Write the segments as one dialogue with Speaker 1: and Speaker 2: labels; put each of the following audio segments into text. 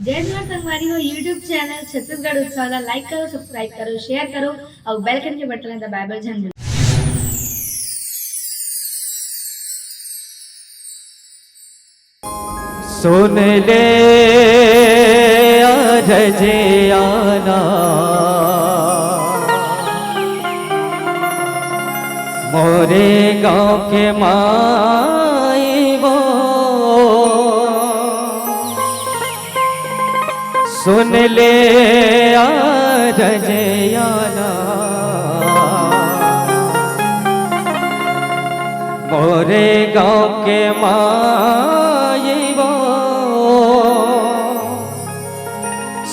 Speaker 1: जय जवान संगवारी हो यूट्यूब चैनल छत्तीसगढ़ उत्सव ला लाइक करो, सब्सक्राइब करो, शेयर करो और बेल आइकन के बटन दबाए बर झन भूलो।
Speaker 2: सुन ले रजियाना मोरे गाँव के माई वो सुन ले रजियाना मोरे गाँव के माई वो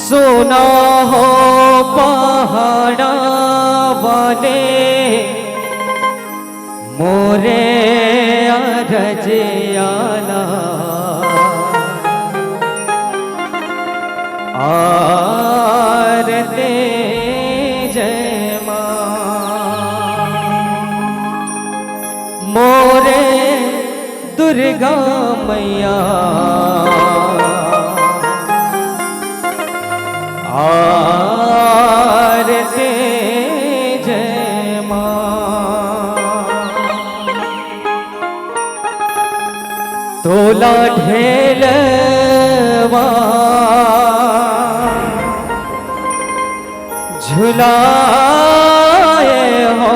Speaker 2: सुना हो पहाड़ा वाले मोरे रजियाना आरते जय मां मोरे दुर्गा मैया आरते जय मां तोला ढेलवा झुलाए हो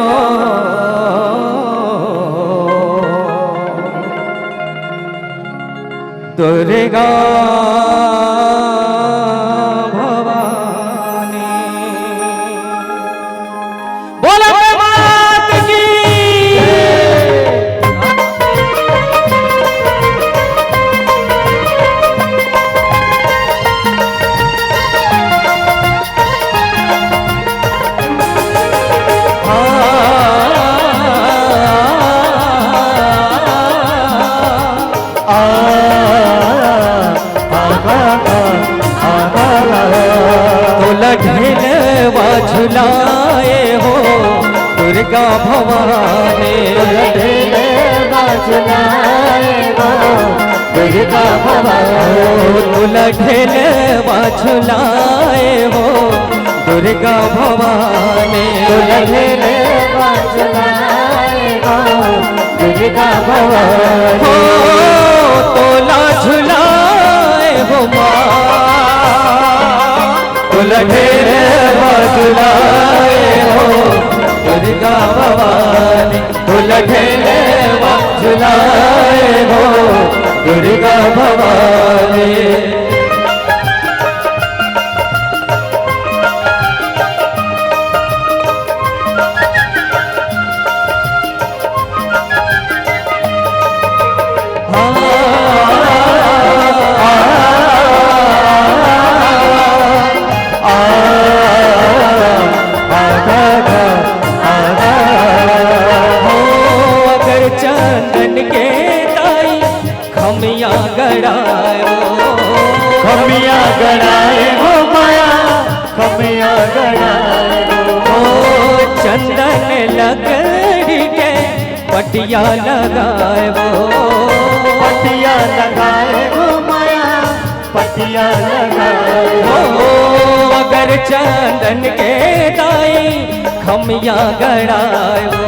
Speaker 2: दुर्गा भवानी बोलो मात की ढेलवा झुलाए हो दुर्गा भवानी
Speaker 3: ढेलवा झुलाए हो दुर्गा भवानी
Speaker 2: तुला ढेलवा झुलाए हो दुर्गा भवानी
Speaker 3: ढेलवा झुलाए हो दुर्गा भवानी
Speaker 2: हो तोला झुलाए हो तुला ढेलवा झुलाए हो दुर्गा भवानी तुला ढेलवा झुलाए हो दुर्गा भवानी चंदन के ताई खमिया गड़ाए
Speaker 3: खमिया गड़ाए हो माया खमिया गड़ाए
Speaker 2: हो चंदन लकड़ी के पटिया लगाए वो
Speaker 3: पटिया लगाए हो माया पटिया लगाए
Speaker 2: हो अगर चंदन के ताई खमिया गड़ाए वो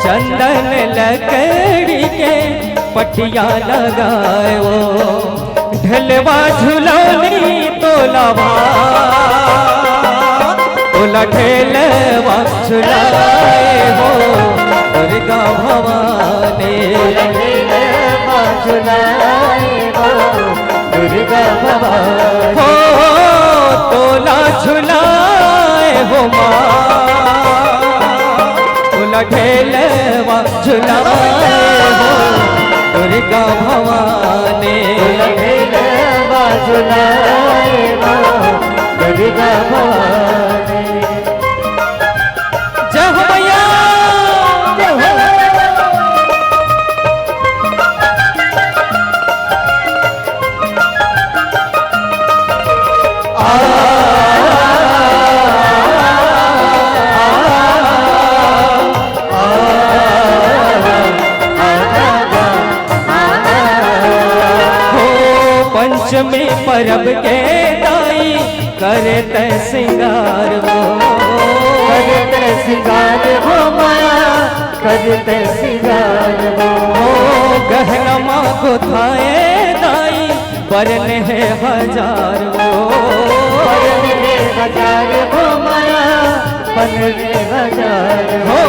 Speaker 2: चंदन लकड़ी के पटिया लगाए वो ढलवा झुलौनी तोलावा तोला ढेलवा झुलाए हो दुर्गा भवानी
Speaker 3: ढेलवा झुलाए हो दुर्गा भवानी
Speaker 2: हो तोला झुलाए हो माँ ढेलवा झुलाए हो दुर्गा भवानी
Speaker 3: ढेलवा झुलाए हो दुर्गा भवानी
Speaker 2: जय हो मैया
Speaker 3: जय हो
Speaker 2: में परब के दाई करे ते सिंगार वो
Speaker 3: करते सिंगार हो माया करते सिंगार हो
Speaker 2: गहना माँ को थाए दाई बरने है हजार वो
Speaker 3: बनने हजार हो माया बनने हजार
Speaker 2: हो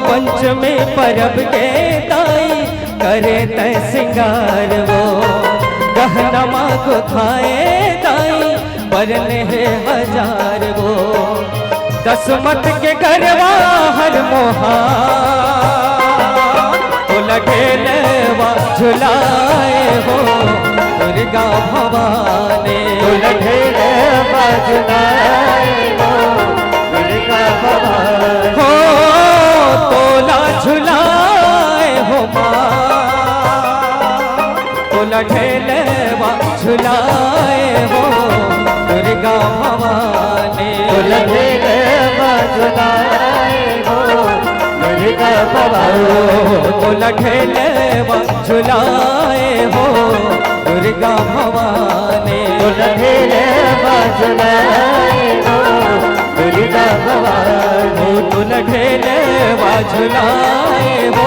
Speaker 2: पंचमी परब के दाई करे ते सिंगार वो गहना माँ को खाए दाई बरने है हजार वो दसमत के गरबा हर मोहा लठेलवा झुलाए हो दुर्गा भवानी
Speaker 3: लठेलवा झुलाए हो दुर्गा भवानी
Speaker 2: हो तोला झुलाए हो माँ तोला ढेलवा झुलाए हो दुर्गा भवानी
Speaker 3: लठेलवा झुलाए हो दुर्गा भवानी
Speaker 2: तोला ढेलवा झुलाए हो दुर्गा भवानी
Speaker 3: लठेलवा झुलाए हो दुर्गा भवानी
Speaker 2: तोला ढेलवा झुलाए हो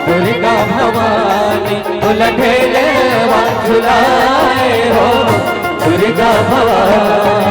Speaker 2: दुर्गा भवानी तोला ढेलवा झुलाए हो दुर्गा भवानी